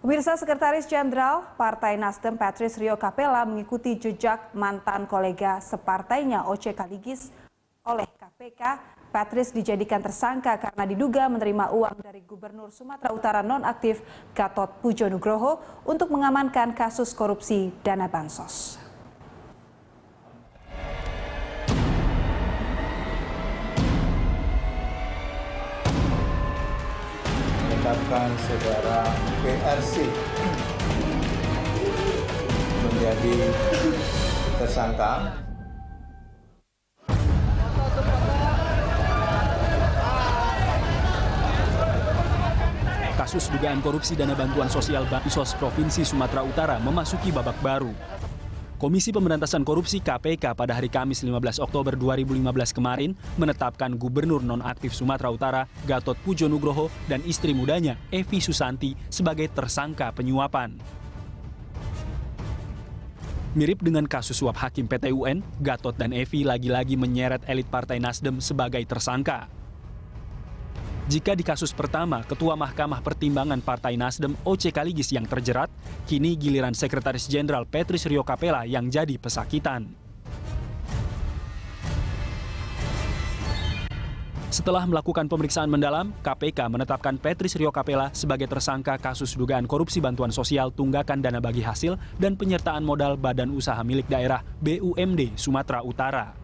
Pemirsa, Sekretaris Jenderal Partai Nasdem Patrice Rio Capella mengikuti jejak mantan kolega separtainya Oce Kaligis oleh KPK. Patrice dijadikan tersangka karena diduga menerima uang dari Gubernur Sumatera Utara nonaktif Gatot Pujo Nugroho untuk mengamankan kasus korupsi dana bansos. Menetapkan saudara PRC menjadi tersangka. Kasus dugaan korupsi dana bantuan sosial Bansos Provinsi Sumatera Utara memasuki babak baru. Komisi Pemberantasan Korupsi KPK pada hari Kamis 15 Oktober 2015 kemarin menetapkan Gubernur nonaktif Sumatera Utara Gatot Pujo Nugroho dan istri mudanya Evi Susanti sebagai tersangka penyuapan. Mirip dengan kasus suap Hakim PT UN, Gatot dan Evi lagi-lagi menyeret elit Partai Nasdem sebagai tersangka. Jika di kasus pertama, Ketua Mahkamah Pertimbangan Partai Nasdem Oce Kaligis yang terjerat, kini giliran Sekretaris Jenderal Patrice Rio Capella yang jadi pesakitan. Setelah melakukan pemeriksaan mendalam, KPK menetapkan Patrice Rio Capella sebagai tersangka kasus dugaan korupsi bantuan sosial tunggakan dana bagi hasil dan penyertaan modal Badan Usaha Milik Daerah BUMD Sumatera Utara.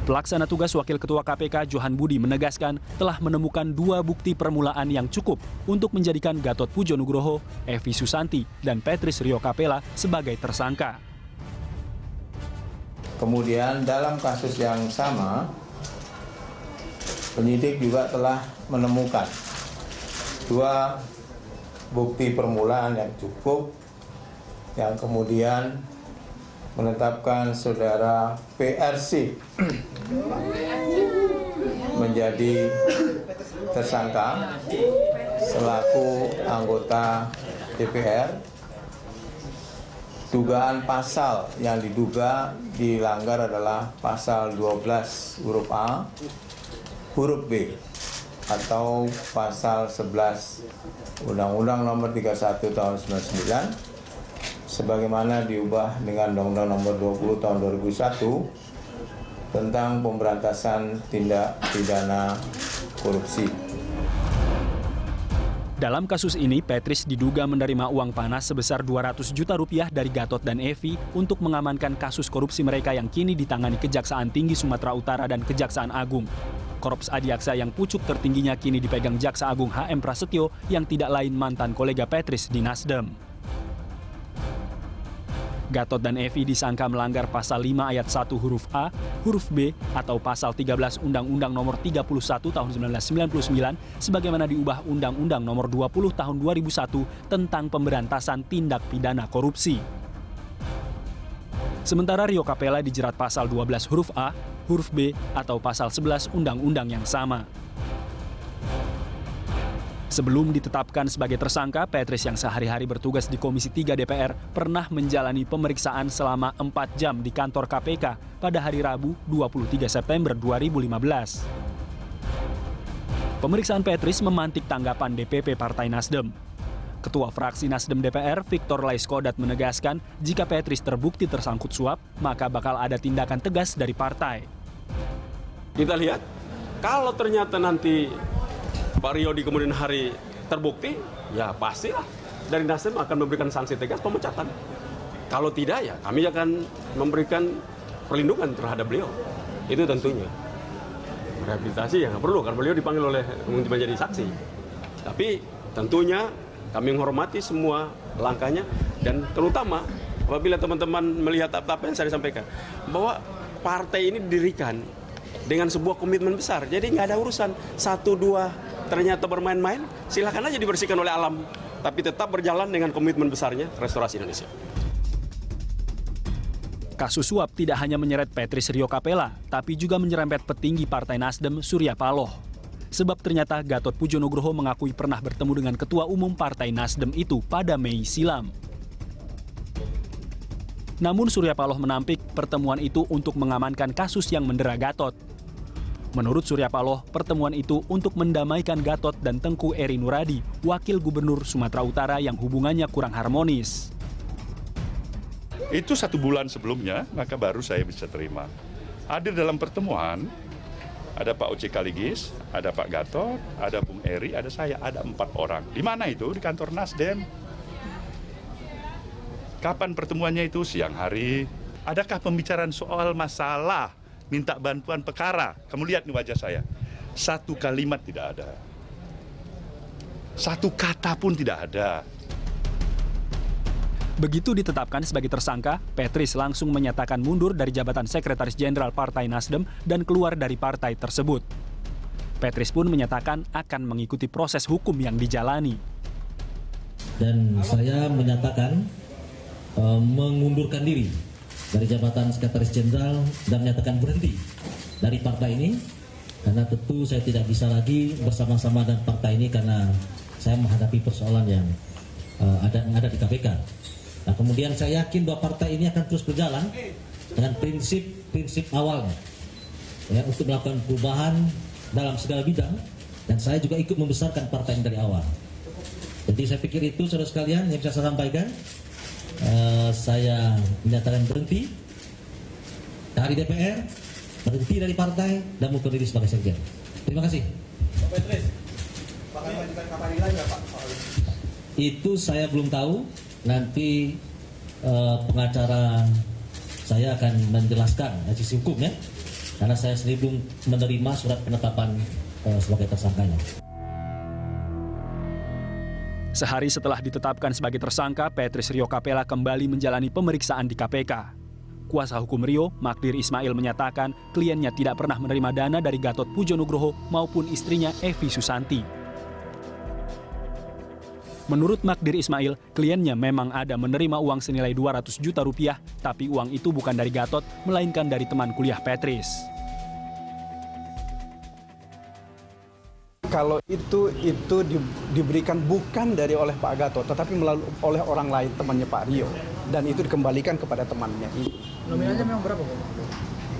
Pelaksana tugas Wakil Ketua KPK Johan Budi menegaskan telah menemukan 2 bukti permulaan yang cukup untuk menjadikan Gatot Pujo Nugroho, Evi Susanti, dan Patrice Rio Capella sebagai tersangka. Kemudian dalam kasus yang sama, penyidik juga telah menemukan 2 bukti permulaan yang cukup yang kemudian menetapkan saudara PRC menjadi tersangka selaku anggota DPR. Dugaan pasal yang diduga dilanggar adalah pasal 12 huruf A, huruf B atau pasal 11 Undang-Undang Nomor 31 Tahun 99 sebagaimana diubah dengan Undang-Undang Nomor 20 Tahun 2001 tentang pemberantasan tindak pidana korupsi. Dalam kasus ini, Patrice diduga menerima uang panas sebesar 200 juta rupiah dari Gatot dan Evi untuk mengamankan kasus korupsi mereka yang kini ditangani Kejaksaan Tinggi Sumatera Utara dan Kejaksaan Agung. Korps Adiaksa yang pucuk tertingginya kini dipegang Jaksa Agung HM Prasetyo yang tidak lain mantan kolega Patrice di Nasdem. Gatot dan Evi disangka melanggar pasal 5 ayat 1 huruf A, huruf B, atau pasal 13 Undang-Undang Nomor 31 Tahun 1999 sebagaimana diubah Undang-Undang Nomor 20 Tahun 2001 tentang pemberantasan tindak pidana korupsi. Sementara Rio Capella dijerat pasal 12 huruf A, huruf B, atau pasal 11 Undang-Undang yang sama. Sebelum ditetapkan sebagai tersangka, Patrice yang sehari-hari bertugas di Komisi 3 DPR pernah menjalani pemeriksaan selama 4 jam di kantor KPK pada hari Rabu 23 September 2015. Pemeriksaan Patrice memantik tanggapan DPP Partai Nasdem. Ketua Fraksi Nasdem DPR, Victor Laiskodat menegaskan jika Patrice terbukti tersangkut suap, maka bakal ada tindakan tegas dari partai. Kita lihat, kalau ternyata nanti Pak Rio di kemudian hari terbukti, ya pastilah dari Nasdem akan memberikan sanksi tegas pemecatan. Kalau tidak, ya kami akan memberikan perlindungan terhadap beliau. Itu tentunya. Rehabilitasi ya nggak perlu, karena beliau dipanggil oleh menjadi saksi. Tapi tentunya kami menghormati semua langkahnya, dan terutama apabila teman-teman melihat apa yang saya sampaikan, bahwa partai ini didirikan dengan sebuah komitmen besar. Jadi nggak ada urusan 1-2 ternyata bermain-main, silakan aja dibersihkan oleh alam. Tapi tetap berjalan dengan komitmen besarnya restorasi Indonesia. Kasus suap tidak hanya menyeret Patrice Rio Capella, tapi juga menyerempet petinggi Partai Nasdem Surya Paloh. Sebab ternyata Gatot Pujo Nugroho mengakui pernah bertemu dengan Ketua Umum Partai Nasdem itu pada Mei silam. Namun Surya Paloh menampik pertemuan itu untuk mengamankan kasus yang mendera Gatot. Menurut Surya Paloh, pertemuan itu untuk mendamaikan Gatot dan Tengku Eri Nuradi, Wakil Gubernur Sumatera Utara yang hubungannya kurang harmonis. Itu 1 bulan sebelumnya, maka baru saya bisa terima. Hadir dalam pertemuan, ada Pak Oce Kaligis, ada Pak Gatot, ada Bung Eri, ada saya, ada 4 orang. Di mana itu? Di kantor Nasdem. Kapan pertemuannya itu? Siang hari. Adakah pembicaraan soal masalah minta bantuan perkara? Kamu lihat nih wajah saya. 1 kalimat tidak ada. 1 kata pun tidak ada. Begitu ditetapkan sebagai tersangka, Patrice langsung menyatakan mundur dari jabatan Sekretaris Jenderal Partai Nasdem dan keluar dari partai tersebut. Patrice pun menyatakan akan mengikuti proses hukum yang dijalani. Dan saya menyatakan mengundurkan diri dari jabatan Sekretaris Jenderal dan menyatakan berhenti dari partai ini, karena tentu saya tidak bisa lagi bersama-sama dengan partai ini karena saya menghadapi persoalan yang ada di KPK. Nah, kemudian saya yakin bahwa partai ini akan terus berjalan dengan prinsip awalnya, ya, untuk melakukan perubahan dalam segala bidang, dan saya juga ikut membesarkan partai ini dari awal. Jadi saya pikir itu, saudara sekalian, yang bisa saya sampaikan. Saya menyatakan berhenti dari DPR, berhenti dari partai, dan mundur diri sebagai sekjen. Terima kasih. Pak Patrice, bakal mengajukan pra-peradilan nggak, Pak? Itu saya belum tahu. Nanti pengacara saya akan menjelaskan dari sisi hukum, ya, karena saya sendiri belum menerima surat penetapan sebagai tersangkanya. Sehari setelah ditetapkan sebagai tersangka, Patrice Rio Capella kembali menjalani pemeriksaan di KPK. Kuasa hukum Rio, Magdir Ismail, menyatakan kliennya tidak pernah menerima dana dari Gatot Pujo-Nugroho maupun istrinya Evi Susanti. Menurut Magdir Ismail, kliennya memang ada menerima uang senilai 200 juta rupiah, tapi uang itu bukan dari Gatot, melainkan dari teman kuliah Patrice. Kalau itu diberikan bukan oleh Pak Gatot, tetapi oleh orang lain, temannya Pak Rio, dan itu dikembalikan kepada temannya ini. Nominalnya memang berapa, Pak?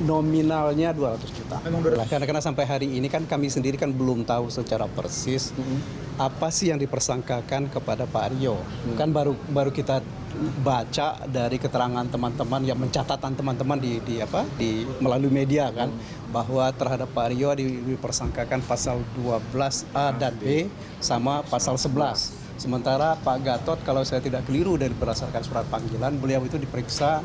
Nominalnya 200 juta. Karena sampai hari ini kan kami sendiri kan belum tahu secara persis apa sih yang dipersangkakan kepada Pak Rio. Kan baru kita baca dari keterangan teman-teman, yang mencatatan teman-teman di melalui media kan, bahwa terhadap Pak Rio dipersangkakan pasal 12A dan B sama pasal 11. Sementara Pak Gatot, kalau saya tidak keliru dari berdasarkan surat panggilan, beliau itu diperiksa,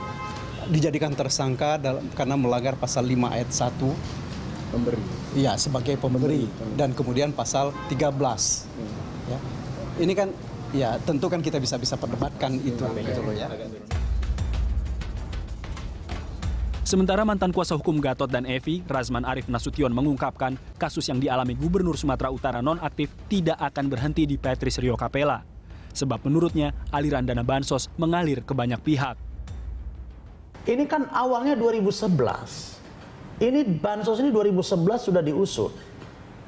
dijadikan tersangka karena melanggar pasal 5 ayat 1 pemberi. Iya, sebagai pemberi, dan kemudian pasal 13. Ya. Ini kan, ya tentu kan kita bisa perdebatkan itu gitu loh, ya. Sementara mantan kuasa hukum Gatot dan Evi, Razman Arif Nasution, mengungkapkan kasus yang dialami Gubernur Sumatera Utara nonaktif tidak akan berhenti di Patrice Rio Capella. Sebab menurutnya aliran dana bansos mengalir ke banyak pihak. Ini kan awalnya 2011. Ini bansos ini 2011 sudah diusut.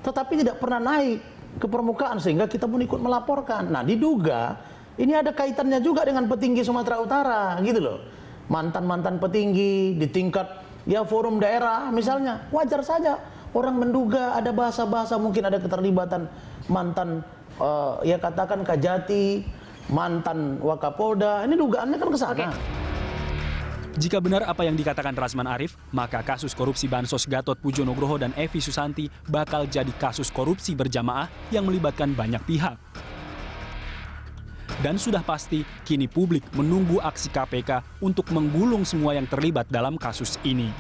Tetapi tidak pernah naik ke permukaan sehingga kita pun ikut melaporkan. Nah, diduga ini ada kaitannya juga dengan petinggi Sumatera Utara, gitu loh. Mantan-mantan petinggi di tingkat ya forum daerah misalnya. Wajar saja orang menduga ada bahasa-bahasa, mungkin ada keterlibatan mantan ya katakan Kajati, mantan Wakapolda. Ini dugaannya kan ke sana. Jika benar apa yang dikatakan Razman Arif, maka kasus korupsi bansos Gatot Pujo-Nugroho dan Evi Susanti bakal jadi kasus korupsi berjamaah yang melibatkan banyak pihak. Dan sudah pasti, kini publik menunggu aksi KPK untuk menggulung semua yang terlibat dalam kasus ini.